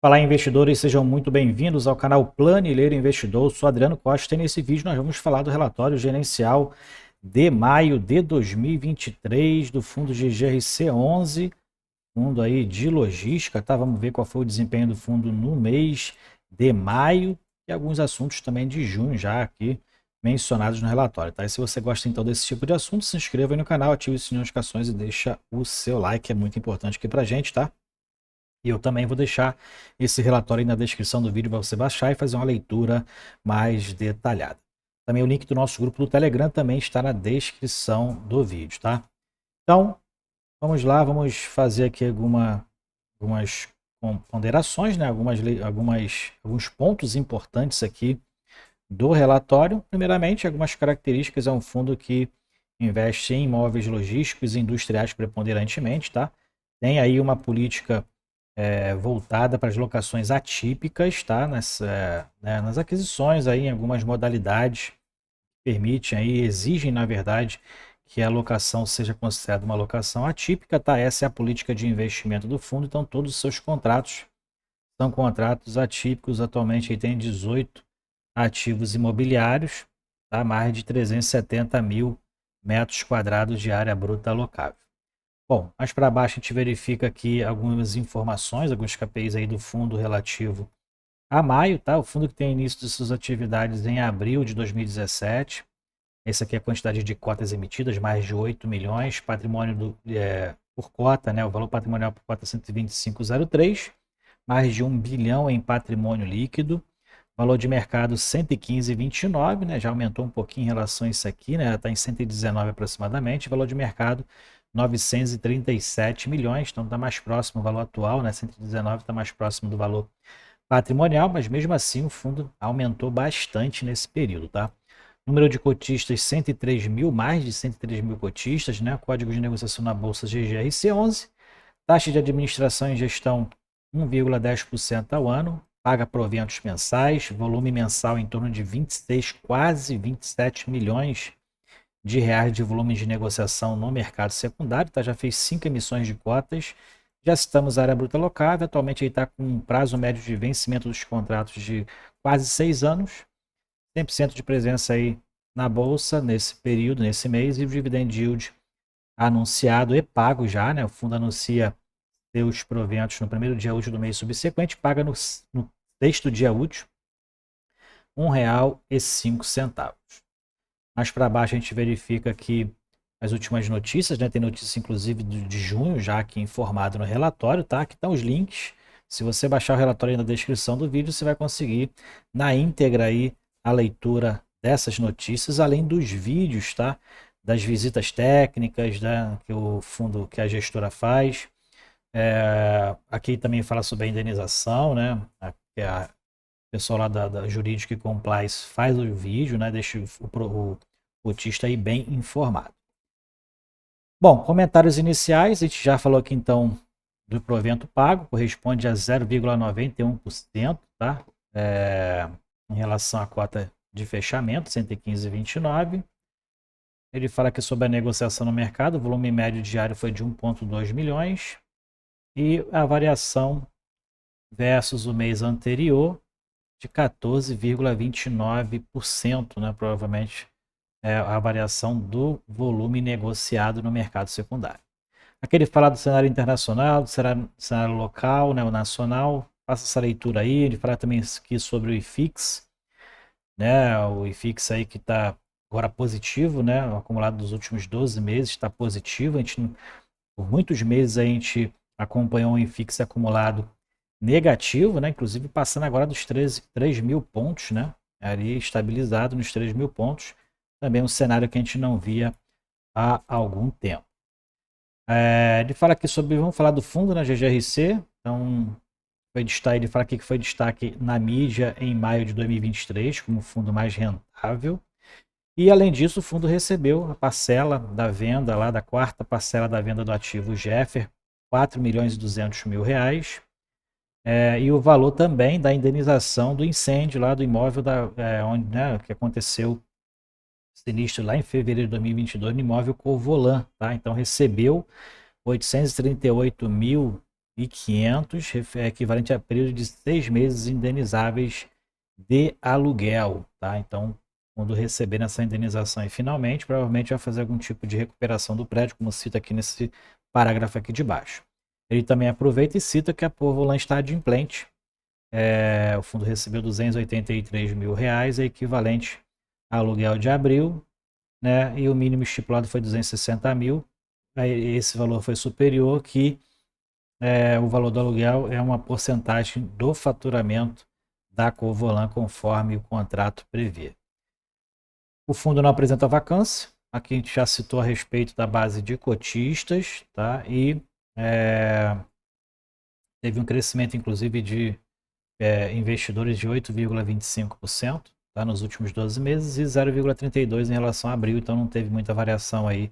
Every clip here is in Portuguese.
Fala, investidores, sejam muito bem-vindos ao canal Planileiro Investidor. Eu sou Adriano Costa e nesse vídeo nós vamos falar do relatório gerencial de maio de 2023 do fundo GGRC11, fundo aí de logística, tá? Vamos ver qual foi o desempenho do fundo no mês de maio e alguns assuntos também de junho já aqui mencionados no relatório, tá? E se você gosta então desse tipo de assunto, se inscreva aí no canal, ative o sininho de notificações e deixa o seu like, é muito importante aqui pra gente, tá? E eu também vou deixar esse relatório aí na descrição do vídeo para você baixar e fazer uma leitura mais detalhada. Também o link do nosso grupo do Telegram também está na descrição do vídeo, tá? Então, vamos lá, vamos fazer aqui algumas ponderações, né? Alguns pontos importantes aqui do relatório. Primeiramente, algumas características. É um fundo que investe em imóveis logísticos e industriais preponderantemente, tá? Tem aí uma política voltada para as locações atípicas, tá? Nas aquisições aí, em algumas modalidades, permitem aí, exigem, na verdade, que a locação seja considerada uma locação atípica, tá? Essa é a política de investimento do fundo, então todos os seus contratos são contratos atípicos. Atualmente aí tem 18 ativos imobiliários, tá? Mais de 370 mil metros quadrados de área bruta alocável. Bom, mais para baixo a gente verifica aqui algumas informações, alguns KPIs aí do fundo relativo a maio, tá? O fundo que tem início de suas atividades em abril de 2017. Essa aqui é a quantidade de cotas emitidas, mais de 8 milhões. Patrimônio por cota, né? O valor patrimonial por cota 125,03. Mais de 1 bilhão em patrimônio líquido. Valor de mercado 115,29, né? Já aumentou um pouquinho em relação a isso aqui, né? Está em 119 aproximadamente. Valor de mercado 937 milhões, então está mais próximo do valor atual, né? 119 está mais próximo do valor patrimonial, mas mesmo assim o fundo aumentou bastante nesse período, tá? Número de cotistas 103 mil, mais de 103 mil cotistas, né? Código de negociação na bolsa GGRC11, taxa de administração e gestão 1,10% ao ano, paga proventos mensais, volume mensal em torno de 26, quase 27 milhões de reais de volume de negociação no mercado secundário, tá? Já fez 5 emissões de cotas, já citamos a área bruta locável, atualmente ele está com um prazo médio de vencimento dos contratos de quase 6 anos, 100% de presença aí na bolsa nesse período, nesse mês, e o dividend yield anunciado e pago já, né? O fundo anuncia seus proventos no primeiro dia útil do mês subsequente, paga no sexto dia útil R$1,05. Mais para baixo a gente verifica aqui as últimas notícias, né? Tem notícia inclusive de junho já aqui informado no relatório, tá? Aqui estão os links. Se você baixar o relatório aí na descrição do vídeo, você vai conseguir na íntegra aí a leitura dessas notícias, além dos vídeos, tá? Das visitas técnicas, né? Que o fundo, que a gestora faz. Aqui também fala sobre a indenização, né? A pessoal lá da Jurídica e Compliance faz o vídeo, né? Deixa o cotista aí bem informado. Bom, comentários iniciais, a gente já falou aqui então do provento pago, corresponde a 0,91%, tá? Em relação à cota de fechamento, 115,29. Ele fala aqui sobre a negociação no mercado, o volume médio diário foi de 1,2 milhões e a variação versus o mês anterior de 14,29%, né? Provavelmente é a variação do volume negociado no mercado secundário. Aqui ele fala do cenário internacional, do cenário local, né, o nacional, faça essa leitura aí. Ele fala também aqui sobre o IFIX, né, o IFIX aí que está agora positivo, né, o acumulado dos últimos 12 meses está positivo. A gente, por muitos meses a gente acompanhou um IFIX acumulado negativo, né, inclusive passando agora dos 3 mil pontos, né, ali estabilizado nos 3 mil pontos. Também um cenário que a gente não via há algum tempo. Ele fala aqui sobre, vamos falar do fundo, né, GGRC. Então, ele fala aqui que foi destaque na mídia em maio de 2023 como o fundo mais rentável. E além disso, o fundo recebeu a parcela da venda, lá da quarta parcela da venda do ativo Jeffer, 4 milhões e 200 mil reais. E o valor também da indenização do incêndio lá do imóvel onde, né, que aconteceu sinistro lá em fevereiro de 2022 no imóvel Covolan, tá? Então recebeu 838 mil 1.500, equivalente a período de 6 meses indenizáveis de aluguel, tá? Então, quando receber essa indenização e finalmente, provavelmente vai fazer algum tipo de recuperação do prédio, como cita aqui nesse parágrafo aqui de baixo. Ele também aproveita e cita que a Povolan está adimplente. O fundo recebeu R$283 mil, é equivalente a aluguel de abril, né? E o mínimo estipulado foi 260 mil. Aí esse valor foi superior, que o valor do aluguel é uma porcentagem do faturamento da Covolan, conforme o contrato prevê. O fundo não apresenta vacância. Aqui a gente já citou a respeito da base de cotistas, tá? E teve um crescimento, inclusive, de investidores de 8,25%, tá? Nos últimos 12 meses e 0,32% em relação a abril. Então não teve muita variação aí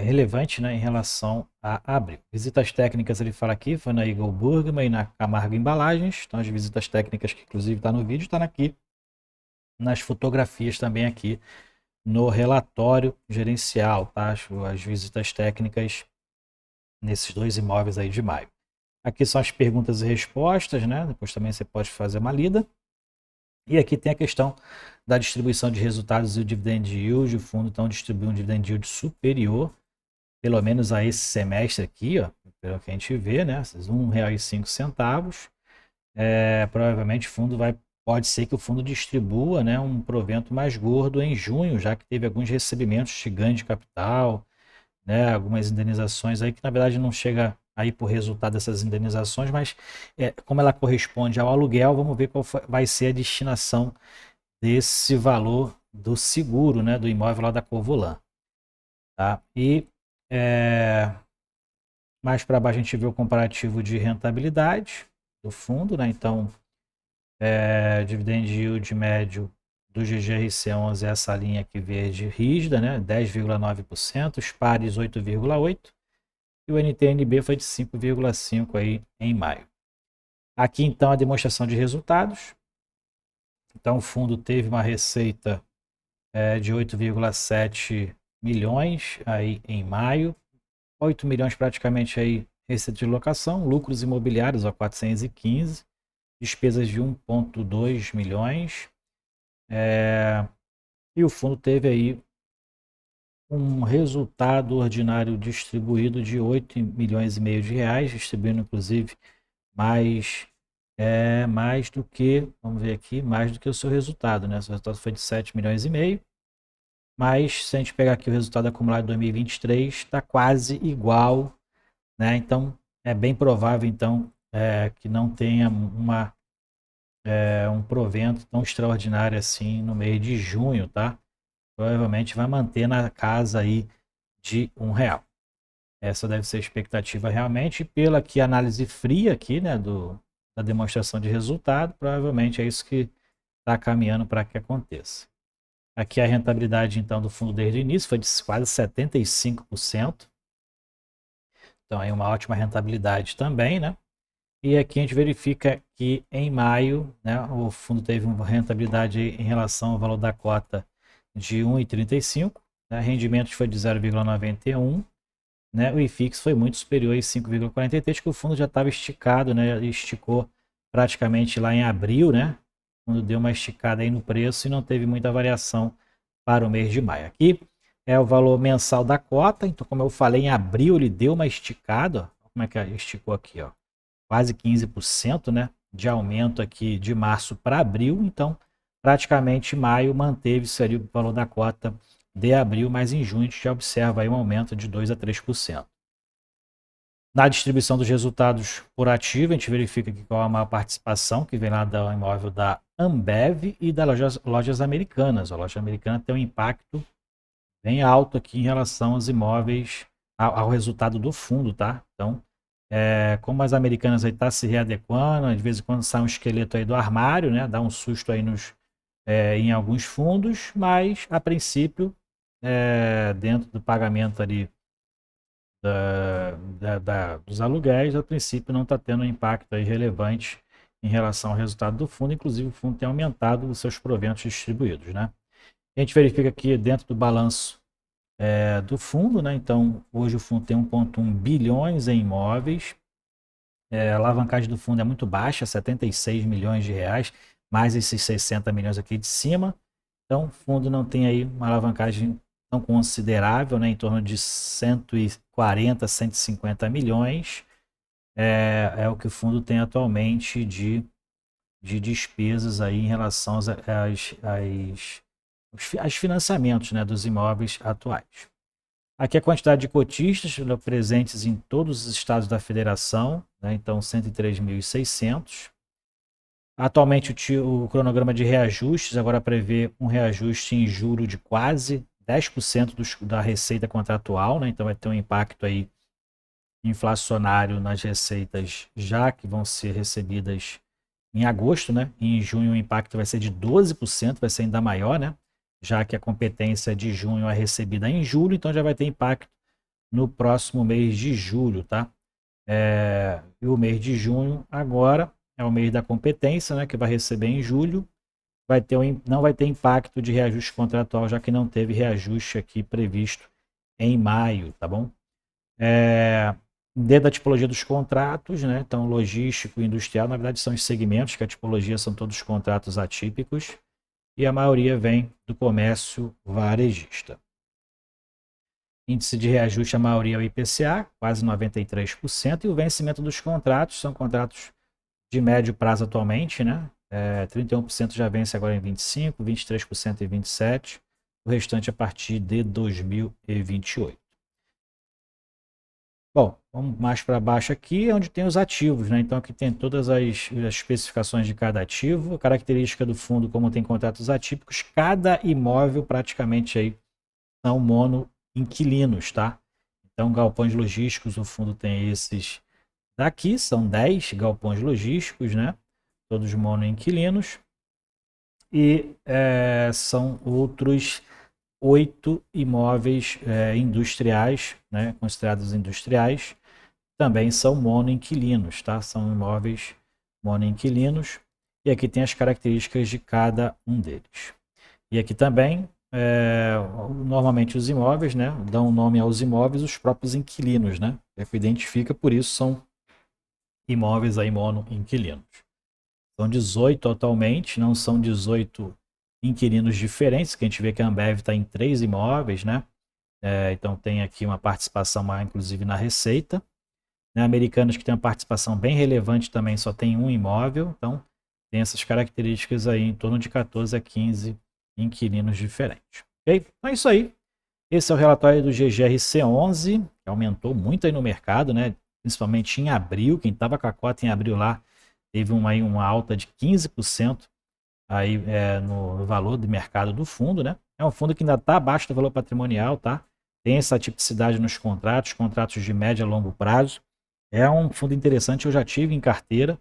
relevante, né, em relação a abril. Visitas técnicas, ele fala aqui, foi na Eagle Burgman e na Camargo Embalagens. Então as visitas técnicas, que inclusive está no vídeo, está aqui nas fotografias também aqui no relatório gerencial, tá? As visitas técnicas nesses dois imóveis aí de maio. Aqui são as perguntas e respostas, né? Depois também você pode fazer uma lida. E aqui tem a questão da distribuição de resultados e o dividend yield. O fundo então distribui um dividend yield superior, pelo menos a esse semestre aqui, ó, pelo que a gente vê, né? R$1,05. Provavelmente o fundo pode ser que o fundo distribua, né, um provento mais gordo em junho, já que teve alguns recebimentos de ganho de capital, né, algumas indenizações aí que na verdade não chega aí por resultado dessas indenizações, mas como ela corresponde ao aluguel, vamos ver qual vai ser a destinação desse valor do seguro, né, do imóvel lá da Covolan, tá? E mais para baixo a gente vê o comparativo de rentabilidade do fundo, né? Então, dividend yield médio do GGRC11 é essa linha aqui verde rígida, né? 10,9%, os pares 8,8%, e o NTNB foi de 5,5% aí em maio. Aqui então a demonstração de resultados. Então o fundo teve uma receita de 8,7 milhões aí em maio, 8 milhões praticamente aí receita de locação, lucros imobiliários, ó, 415, despesas de 1,2 milhões, e o fundo teve aí um resultado ordinário distribuído de 8 milhões e meio de reais, distribuindo inclusive mais do que, vamos ver aqui, mais do que o seu resultado, né? O seu resultado foi de 7 milhões e meio, mas se a gente pegar aqui o resultado acumulado de 2023, está quase igual, né? Então é bem provável então que não tenha um provento tão extraordinário assim no mês de junho, tá? Provavelmente vai manter na casa aí de R$1. Essa deve ser a expectativa realmente, pela que análise fria aqui, né, da demonstração de resultado, provavelmente é isso que está caminhando para que aconteça. Aqui a rentabilidade então do fundo desde o início foi de quase 75%. Então aí uma ótima rentabilidade também, né? E aqui a gente verifica que em maio, né, o fundo teve uma rentabilidade em relação ao valor da cota de 1,35, né, rendimentos foi de 0,91, né, o IFIX foi muito superior em 5,43, que o fundo já estava esticado, né, esticou praticamente lá em abril, né, quando deu uma esticada aí no preço e não teve muita variação para o mês de maio. Aqui é o valor mensal da cota, então como eu falei, em abril ele deu uma esticada, ó, como é que esticou aqui, ó, quase 15%, né, de aumento aqui de março para abril. Então praticamente maio manteve-se ali o valor da cota de abril, mas em junho a gente já observa aí um aumento de 2 a 3%. Na distribuição dos resultados por ativo, a gente verifica aqui qual é a maior participação, que vem lá do imóvel da Ambev e das lojas americanas. A loja americana tem um impacto bem alto aqui em relação aos imóveis, ao resultado do fundo, tá? Então, como as americanas aí tá se readequando, de vez em quando sai um esqueleto aí do armário, né? Dá um susto aí em alguns fundos, mas a princípio, dentro do pagamento ali dos aluguéis, a princípio não está tendo um impacto aí relevante em relação ao resultado do fundo. Inclusive o fundo tem aumentado os seus proventos distribuídos, né? A gente verifica aqui dentro do balanço do fundo, né? Então hoje o fundo tem 1,1 bilhões em imóveis, A alavancagem do fundo é muito baixa, 76 milhões de reais, mais esses 60 milhões aqui de cima. Então, o fundo não tem aí uma alavancagem tão considerável, né, em torno de 140, 150 milhões. É o que o fundo tem atualmente de despesas aí em relação aos financiamentos, né, dos imóveis atuais. Aqui a quantidade de cotistas presentes em todos os estados da federação, né, então 103.600. Atualmente o cronograma de reajustes agora prevê um reajuste em juro de quase 10% da receita contratual, né, então vai ter um impacto aí inflacionário nas receitas já que vão ser recebidas em agosto, né? Em junho o impacto vai ser de 12%, vai ser ainda maior, né? Já que a competência de junho é recebida em julho, então já vai ter impacto no próximo mês de julho, tá? E o mês de junho agora é o mês da competência, né? Que vai receber em julho. Não vai ter impacto de reajuste contratual, já que não teve reajuste aqui previsto em maio, tá bom? Dentro da tipologia dos contratos, né? Então, logístico e industrial, na verdade, são os segmentos, que a tipologia são todos contratos atípicos, e a maioria vem do comércio varejista. Índice de reajuste, a maioria é o IPCA, quase 93%, e o vencimento dos contratos, são contratos de médio prazo atualmente, né? 31% já vence agora em 25%, 23% em 27%, o restante a partir de 2028. Bom, vamos mais para baixo aqui, onde tem os ativos, né? Então aqui tem todas as especificações de cada ativo, a característica do fundo, como tem contratos atípicos, cada imóvel praticamente aí são mono-inquilinos, tá? Então galpões logísticos, o fundo tem esses daqui, são 10 galpões logísticos, né? Todos mono-inquilinos. E são outros 8 imóveis industriais, né, considerados industriais, também são monoinquilinos, tá? São imóveis monoinquilinos. E aqui tem as características de cada um deles. E aqui também, normalmente os imóveis, né, dão nome aos imóveis os próprios inquilinos, né? É que identifica, por isso são imóveis aí monoinquilinos. São 18 atualmente, não são 18 inquilinos diferentes, que a gente vê que a Ambev está em 3 imóveis, né? Então tem aqui uma participação maior, inclusive, na receita. Né? Americanas, que tem uma participação bem relevante, também só tem um imóvel, então tem essas características aí, em torno de 14 a 15 inquilinos diferentes. Ok? Então é isso aí. Esse é o relatório do GGRC11, que aumentou muito aí no mercado, né? Principalmente em abril. Quem estava com a cota em abril lá teve uma alta de 15% aí, no valor de mercado do fundo, né? É um fundo que ainda está abaixo do valor patrimonial, tá? Tem essa tipicidade nos contratos de médio a longo prazo. É um fundo interessante, eu já tive em carteira,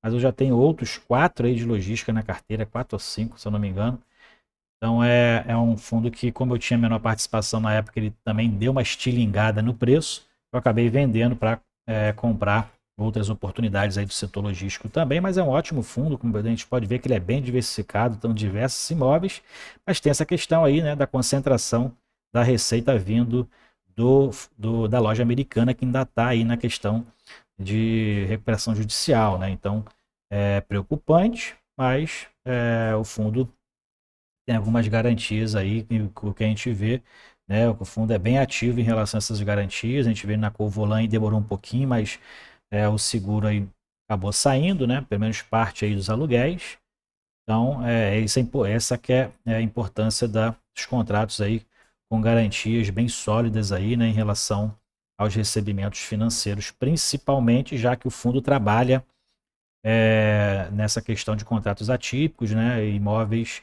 mas eu já tenho outros 4 aí de logística na carteira, 4 ou 5, se eu não me engano. Então é um fundo que, como eu tinha menor participação na época, ele também deu uma estilingada no preço. Eu acabei vendendo para comprar outras oportunidades aí do setor logístico também, mas é um ótimo fundo, como a gente pode ver que ele é bem diversificado, então diversos imóveis, mas tem essa questão aí, né, da concentração da receita vindo da loja americana, que ainda está aí na questão de recuperação judicial, né? Então é preocupante, mas o fundo tem algumas garantias aí, o que a gente vê, né? O fundo é bem ativo em relação a essas garantias. A gente vê na Covolan e demorou um pouquinho, mas o seguro aí acabou saindo, né? Pelo menos parte aí dos aluguéis. Então, essa que é a importância dos contratos aí com garantias bem sólidas aí, né, em relação aos recebimentos financeiros, principalmente já que o fundo trabalha nessa questão de contratos atípicos, né, imóveis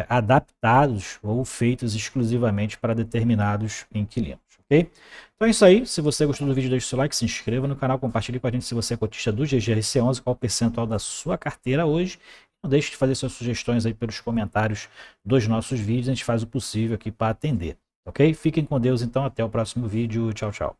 adaptados ou feitos exclusivamente para determinados inquilinos, ok? Então é isso aí. Se você gostou do vídeo, deixe o seu like, se inscreva no canal, compartilhe com a gente se você é cotista do GGRC11, qual o percentual da sua carteira hoje. Não deixe de fazer suas sugestões aí pelos comentários dos nossos vídeos, a gente faz o possível aqui para atender, ok? Fiquem com Deus então, até o próximo vídeo, tchau, tchau.